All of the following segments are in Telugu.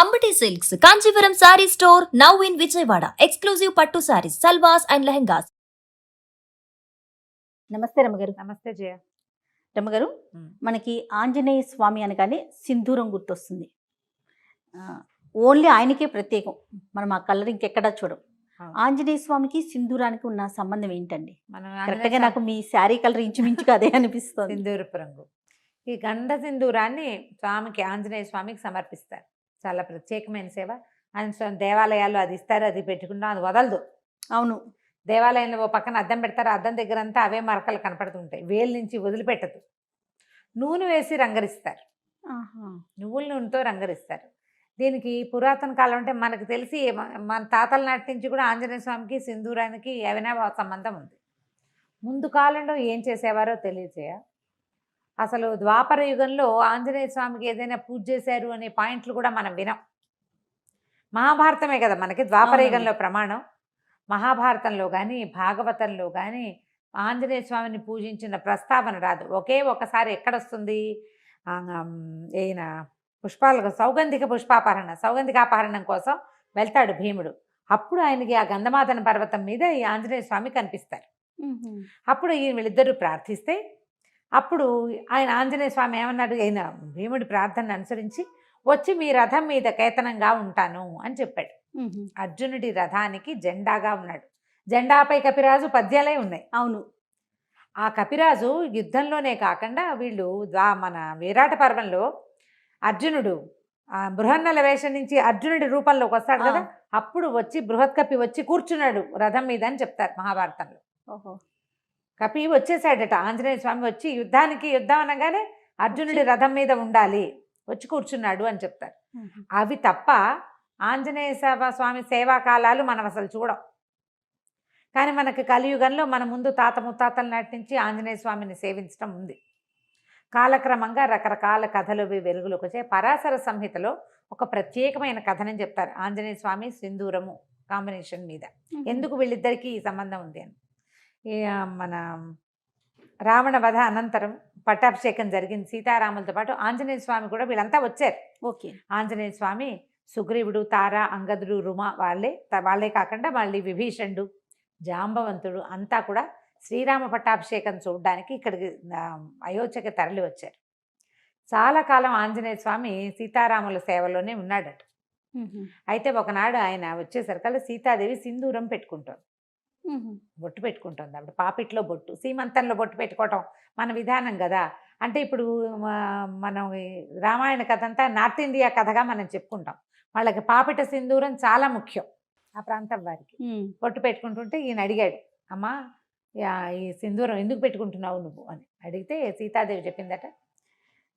Ambati silks Kanchipuram sari store now in Vijayawada. Exclusive పట్టు శారీస్, సల్వాస్ అండ్ లెహంగాస్. నమస్తే రమ్మగారు. నమస్తే జయ. రమ్మగారు, మనకి ఆంజనేయ స్వామి అనగానే సింధూరం గుర్తొస్తుంది. ఓన్లీ ఆయనకే ప్రత్యేకం, మనం ఆ కలర్ ఇంకెక్కడా చూడం. ఆంజనేయ స్వామికి సింధూరానికి ఉన్న సంబంధం ఏంటండి? కరెక్ట్గా నాకు మీ శారీ కలర్ ఇంచుమించుగా అదే అనిపిస్తుంది. సింధూరపు రంగు. ఈ గండ సింధూరాన్ని స్వామికి, ఆంజనేయ స్వామికి సమర్పిస్తారు. చాలా ప్రత్యేకమైన సేవ. ఆయన దేవాలయాల్లో అది ఇస్తారు, అది పెట్టుకుంటాం, అది వదలదు. అవును, దేవాలయంలో ఓ పక్కన అద్దం పెడతారు, అద్దం దగ్గర అంతా అవే మరకలు కనపడుతుంటాయి, వేలు నుంచి వదిలిపెట్టదు. నూనె వేసి రంగరిస్తారు, నువ్వుల నూనెతో రంగరిస్తారు. దీనికి పురాతన కాలం అంటే మనకు తెలిసి మన తాతల నాటి నుంచి కూడా ఆంజనేయ స్వామికి సింధూరానికి ఏమైనా సంబంధం ఉంది. ముందు కాలంలో ఏం చేసేవారో తెలియజేయ. అసలు ద్వాపర యుగంలో ఆంజనేయ స్వామికి ఏదైనా పూజ చేశారు అనే పాయింట్లు కూడా మనం వినాం. మహాభారతమే కదా మనకి ద్వాపర యుగంలో ప్రమాణం. మహాభారతంలో కానీ భాగవతంలో కానీ ఆంజనేయ స్వామిని పూజించిన ప్రస్తావన రాదు. ఒకే ఒకసారి ఎక్కడొస్తుంది, ఈయన సౌగంధికాపహరణం కోసం వెళ్తాడు భీముడు. అప్పుడు ఆయనకి ఆ గంధమాదన పర్వతం మీద ఈ ఆంజనేయ స్వామి కనిపిస్తారు. అప్పుడు ఈయన వీళ్ళిద్దరూ ప్రార్థిస్తే అప్పుడు ఆయన ఆంజనేయ స్వామి ఏమన్నాడు, ఆయన భీముడి ప్రార్థనను అనుసరించి వచ్చి మీ రథం మీద కేతనంగా ఉంటాను అని చెప్పాడు. అర్జునుడి రథానికి జెండాగా ఉన్నాడు. జెండాపై కపిరాజు పద్యాలే ఉన్నాయి. అవును, ఆ కపిరాజు యుద్ధంలోనే కాకుండా వీళ్ళు మన విరాట పర్వంలో అర్జునుడు బృహన్నల వేషం నుంచి అర్జునుడి రూపంలోకి వస్తాడు కదా, అప్పుడు వచ్చి బృహత్ కపి వచ్చి కూర్చున్నాడు రథం మీద అని చెప్తారు మహాభారతంలో. కపి వచ్చేసాడట, ఆంజనేయ స్వామి వచ్చి యుద్ధం అనగానే అర్జునుడి రథం మీద ఉండాలి, వచ్చి కూర్చున్నాడు అని చెప్తారు. అవి తప్ప ఆంజనేయ స్వామి సేవాకాలాలు మనం అసలు చూడం. కానీ మనకి కలియుగంలో మన ముందు తాత ముత్తాతల నాటి నుంచి ఆంజనేయ స్వామిని సేవించడం ఉంది. కాలక్రమంగా రకరకాల కథలు వెలుగులోకి వచ్చాయి. పరాశర సంహితలో ఒక ప్రత్యేకమైన కథనని చెప్తారు ఆంజనేయ స్వామి సింధూరము కాంబినేషన్ మీద. ఎందుకు వీళ్ళిద్దరికీ ఈ సంబంధం ఉంది అని. మన రావణ వధ అనంతరం పట్టాభిషేకం జరిగింది సీతారాములతో పాటు. ఆంజనేయ స్వామి కూడా వీళ్ళంతా వచ్చారు. ఓకే, ఆంజనేయ స్వామి, సుగ్రీవుడు, తార, అంగదుడు, రుమ వాళ్ళే కాకుండా మళ్ళీ విభీషణుడు, జాంబవంతుడు అంతా కూడా శ్రీరామ పట్టాభిషేకం చూడడానికి ఇక్కడికి అయోధ్యకి తరలి వచ్చారు. చాలా కాలం ఆంజనేయ స్వామి సీతారాముల సేవలోనే ఉన్నాడట. అయితే ఒకనాడు ఆయన వచ్చేసరికల్లా సీతాదేవి సింధూరం పెట్టుకుంటాం, బొట్టు పెట్టుకుంటుంది. అప్పుడు పాపిట్లో బొట్టు, సీమంతంలో బొట్టు పెట్టుకోవటం మన విధానం కదా. అంటే ఇప్పుడు మనం రామాయణ కథ అంతా నార్త్ ఇండియా కథగా మనం చెప్పుకుంటాం. వాళ్ళకి పాపిట సింధూరం చాలా ముఖ్యం ఆ ప్రాంతం వారికి. బొట్టు పెట్టుకుంటుంటే ఈయన అడిగాడు, అమ్మా ఈ సింధూరం ఎందుకు పెట్టుకుంటున్నావు నువ్వు అని అడిగితే సీతాదేవి చెప్పిందట,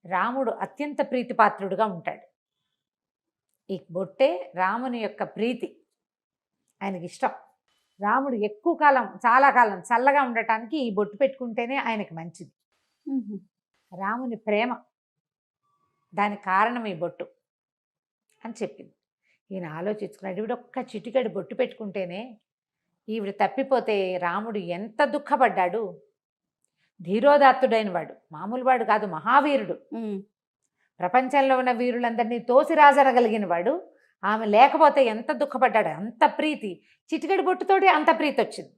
రాముడు అత్యంత ప్రీతిపాత్రుడుగా ఉంటాడు, ఈ బొట్టే రాముని యొక్క ప్రీతి, ఆయనకి ఇష్టం. రాముడు ఎక్కువ కాలం, చాలా కాలం చల్లగా ఉండటానికి ఈ బొట్టు పెట్టుకుంటేనే ఆయనకి మంచిది. రాముని ప్రేమ, దానికి కారణం ఈ బొట్టు అని చెప్పింది. ఈయన ఆలోచించుకున్నాడు, ఈవిడ ఒక్క చిటికెడు బొట్టు పెట్టుకుంటేనే ఈవిడ తప్పిపోతే రాముడు ఎంత దుఃఖపడ్డాడు. ధీరోదాత్తుడైన వాడు, మామూలు వాడు కాదు, మహావీరుడు, ప్రపంచంలో ఉన్న వీరులందరినీ తోసిరాజనగలిగిన వాడు. ఆమె లేకపోతే ఎంత దుఃఖపడ్డాడు. అంత ప్రీతి, చిటికెడు బొట్టుతోటి అంత ప్రీతి వచ్చింది,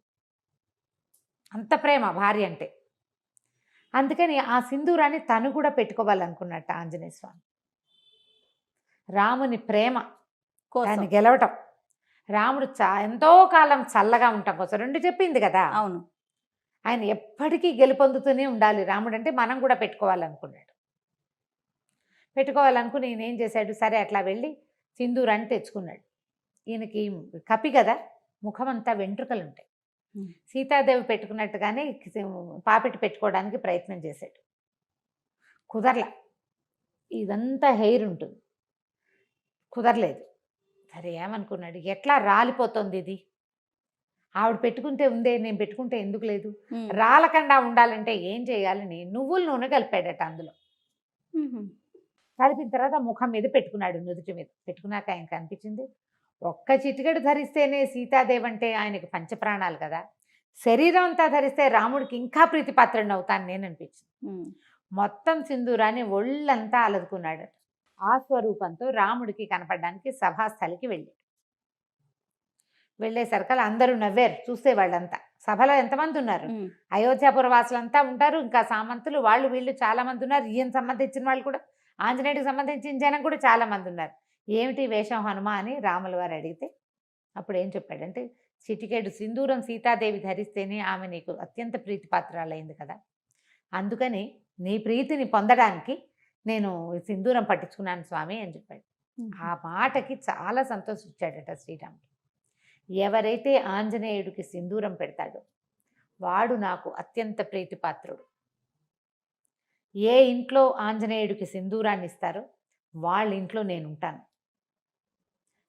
అంత ప్రేమ భార్య అంటే. అందుకని ఆ సింధూరాన్ని తను కూడా పెట్టుకోవాలనుకున్నట్ట ఆంజనేయ స్వామి. రాముని ప్రేమ దాన్ని గెలవటం, రాముడు ఎంతో కాలం చల్లగా ఉండటం కోసం రెండు చెప్పింది కదా. అవును, ఆయన ఎప్పటికీ గెలుపొందుతూనే ఉండాలి రాముడు అంటే, మనం కూడా పెట్టుకోవాలనుకున్నాడు. పెట్టుకోవాలనుకుని ఈయన ఏం చేశాడు, సరే అట్లా వెళ్ళి సింధూరాన్ని తెచ్చుకున్నాడు. ఈయనకి కపి కదా, ముఖమంతా వెంట్రుకలు ఉంటాయి. సీతాదేవి పెట్టుకున్నట్టుగానే పాపిటి పెట్టుకోవడానికి ప్రయత్నం చేశాడు, కుదరలా. ఇదంతా హెయిర్ ఉంటుంది, కుదరలేదు. సరే ఏమనుకున్నాడు, ఎట్లా రాలిపోతుంది ఇది, ఆవిడ పెట్టుకుంటే ఉందే, నేను పెట్టుకుంటే ఎందుకు లేదు, రాలకుండా ఉండాలంటే ఏం చేయాలని నువ్వుల నూనె కలిపాడట. అందులో కలిపిన తర్వాత ముఖం మీద పెట్టుకున్నాడు, నుదుటి మీద పెట్టుకున్నాక ఆయనకు అనిపించింది, ఒక్క చిటికెడు ధరిస్తేనే సీతాదేవి అంటే ఆయనకు పంచప్రాణాలు కదా, శరీరం అంతా ధరిస్తే రాముడికి ఇంకా ప్రీతిపాత్రుడిని అవుతాను నేను అనిపించింది. మొత్తం సింధూరాన్ని ఒళ్ళంతా అలదుకున్నాడట. ఆ స్వరూపంతో రాముడికి కనపడడానికి సభాస్థలికి వెళ్ళేసరికి అందరూ నవ్వారు చూస్తే వాళ్ళంతా. సభలో ఎంతమంది ఉన్నారు, అయోధ్యాపుర వాసులంతా ఉంటారు, ఇంకా సామంతులు వాళ్ళు వీళ్ళు చాలా మంది ఉన్నారు, ఈయన సంబంధించిన వాళ్ళు కూడా, ఆంజనేయుడికి సంబంధించిన జనం కూడా చాలా మంది ఉన్నారు. ఏమిటి వేషం హనుమ అని రాముల వారు అడిగితే అప్పుడు ఏం చెప్పాడంటే, చిటికేడు సింధూరం సీతాదేవి ధరిస్తేనే ఆమె నీకు అత్యంత ప్రీతిపాత్రాలైంది కదా, అందుకని నీ ప్రీతిని పొందడానికి నేను సింధూరం పట్టించుకున్నాను స్వామి అని చెప్పాడు. ఆ మాటకి చాలా సంతోషించాడట శ్రీరాముడు. ఎవరైతే ఆంజనేయుడికి సింధూరం పెడతాడో వాడు నాకు అత్యంత ప్రీతిపాత్రుడు. ఏ ఇంట్లో ఆంజనేయుడికి సింధూరాన్ని ఇస్తారో వాళ్ళ ఇంట్లో నేను ఉంటాను.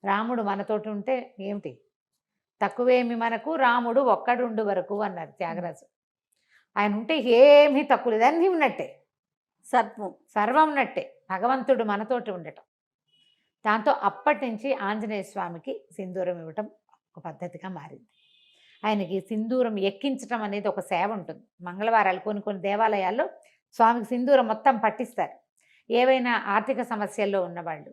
రాముడు మనతోటి ఉంటే ఏమిటి తక్కువేమి మనకు, రాముడు ఒక్కడుండు వరకు అన్నారు త్యాగరాజు. ఆయన ఉంటే ఏమీ తక్కువ లేదు, అన్నీ ఉన్నట్టే, సర్వం ఉన్నట్టే, భగవంతుడు మనతోటి ఉండటం. దాంతో అప్పటి నుంచి ఆంజనేయ స్వామికి సింధూరం ఇవ్వటం ఒక పద్ధతిగా మారింది. ఆయనకి సింధూరం ఎక్కించటం అనేది ఒక సేవ ఉంటుంది. మంగళవారాలు కొన్ని దేవాలయాల్లో స్వామికి సింధూరం మొత్తం పట్టిస్తారు. ఏవైనా ఆర్థిక సమస్యల్లో ఉన్నవాళ్ళు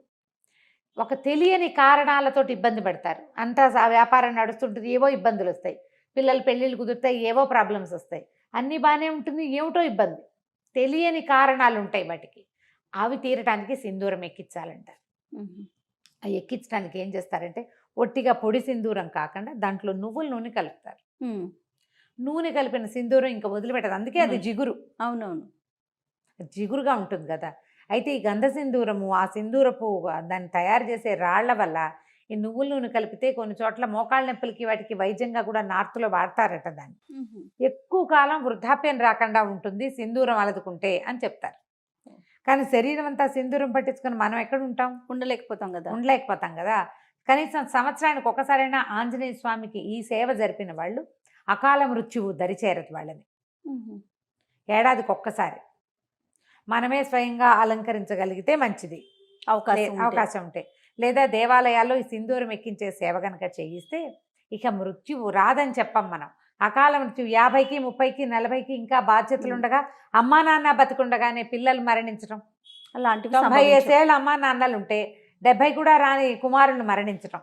ఒక తెలియని కారణాలతోటి ఇబ్బంది పడతారు. అంతా వ్యాపారం నడుస్తుంటుంది, ఏవో ఇబ్బందులు వస్తాయి, పిల్లలు పెళ్ళిళ్ళు కుదురుతాయి, ఏవో ప్రాబ్లమ్స్ వస్తాయి, అన్నీ బాగానే ఉంటుంది, ఏమిటో ఇబ్బంది, తెలియని కారణాలు ఉంటాయి వాటికి. అవి తీరటానికి సింధూరం ఎక్కించాలంటారు. అవి ఎక్కించడానికి ఏం చేస్తారంటే ఒట్టిగా పొడి సింధూరం కాకుండా దాంట్లో నువ్వుల నూనె కలుపుతారు. నూనె కలిపిన సింధూరం ఇంకా వదిలిపెట్టదు, అందుకే అది జిగురు. అవునవును, జిగురుగా ఉంటుంది కదా. అయితే ఈ గంధ సింధూరము, ఆ సింధూరపు దాన్ని తయారు చేసే రాళ్ల వల్ల ఈ నువ్వుల నూనె కలిపితే కొన్ని చోట్ల మోకాళ్ళ నొప్పులకి వాటికి వైద్యంగా కూడా నార్త్లో వాడతారట. దాన్ని ఎక్కువ కాలం వృద్ధాప్యం రాకుండా ఉంటుంది సింధూరం అలదుకుంటే అని చెప్తారు. కానీ శరీరం అంతా సింధూరం పట్టించుకొని మనం ఎక్కడ ఉంటాం, ఉండలేకపోతాం కదా. కనీసం సంవత్సరానికి ఒకసారైనా ఆంజనేయ స్వామికి ఈ సేవ జరిపిన వాళ్ళు అకాల మృత్యువు దరిచేరదు వాళ్ళని. ఏడాదికి ఒక్కసారి మనమే స్వయంగా అలంకరించగలిగితే మంచిది, అవకాశం ఉంటే. లేదా దేవాలయాల్లో ఈ సింధూరం ఎక్కించే సేవ కనుక చేయిస్తే ఇక మృత్యువు రాదని చెప్పం మనం. అకాల మృత్యు 50కి 30కి 40కి ఇంకా బాధ్యతలు ఉండగా అమ్మా నాన్న బతికుండగానే పిల్లలు మరణించడం, అలాంటివి 95 ఏళ్ళ అమ్మా నాన్నలు ఉంటే 70 కూడా రాని కుమారులు మరణించడం,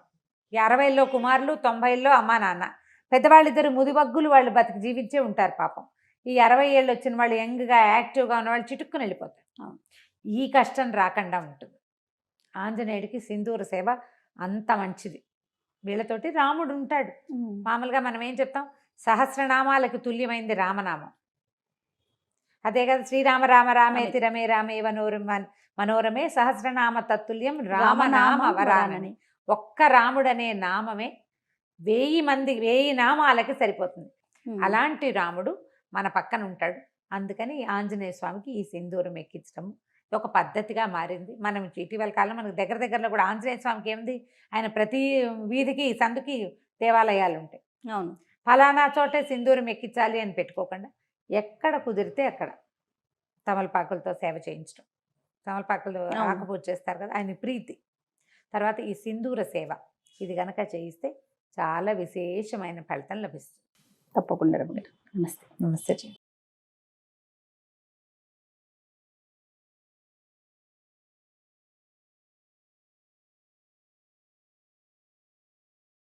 60లో కుమారులు 90లో అమ్మా నాన్న, పెద్దవాళ్ళిద్దరు ముదిబగ్గులు వాళ్ళు బతికి జీవించే ఉంటారు పాపం. ఈ 60 ఏళ్ళు వచ్చిన వాళ్ళు యంగ్గా యాక్టివ్గా ఉన్న వాళ్ళు చిటుక్కుని వెళ్ళిపోతారు. ఈ కష్టం రాకుండా ఉంటుంది. ఆంజనేయుడికి సింధూర సేవ అంత మంచిది. వీళ్ళతోటి రాముడు ఉంటాడు. మామూలుగా మనం ఏం చెప్తాం, సహస్రనామాలకు తుల్యమైంది రామనామం. అదే కదా, శ్రీరామ రామ రామేతి రమే రామే మనోరమే సహస్రనామ తత్తుల్యం రామనామ వరానని. ఒక్క రాముడు అనే నామమే 1000 నామాలకి సరిపోతుంది. అలాంటి రాముడు మన పక్కన ఉంటాడు. అందుకని ఆంజనేయ స్వామికి ఈ సింధూరం ఎక్కించడం ఒక పద్ధతిగా మారింది. మనం ఇటీవల కాలం మనకు దగ్గరలో కూడా ఆంజనేయ స్వామికి ఏముంది, ఆయన ప్రతి వీధికి సందుకి దేవాలయాలు ఉంటాయి. అవును, ఫలానా చోటే సింధూరం ఎక్కించాలి అని పెట్టుకోకుండా ఎక్కడ కుదిరితే అక్కడ తమలపాకులతో సేవ చేయించడం. తమలపాకులు ఆకుపూజ చేస్తారు కదా, ఆయన ప్రీతి. తర్వాత ఈ సింధూర సేవ ఇది కనుక చేయిస్తే చాలా విశేషమైన ఫలితం లభిస్తుంది. తప్పకుండా. నమస్తే. నమస్తే.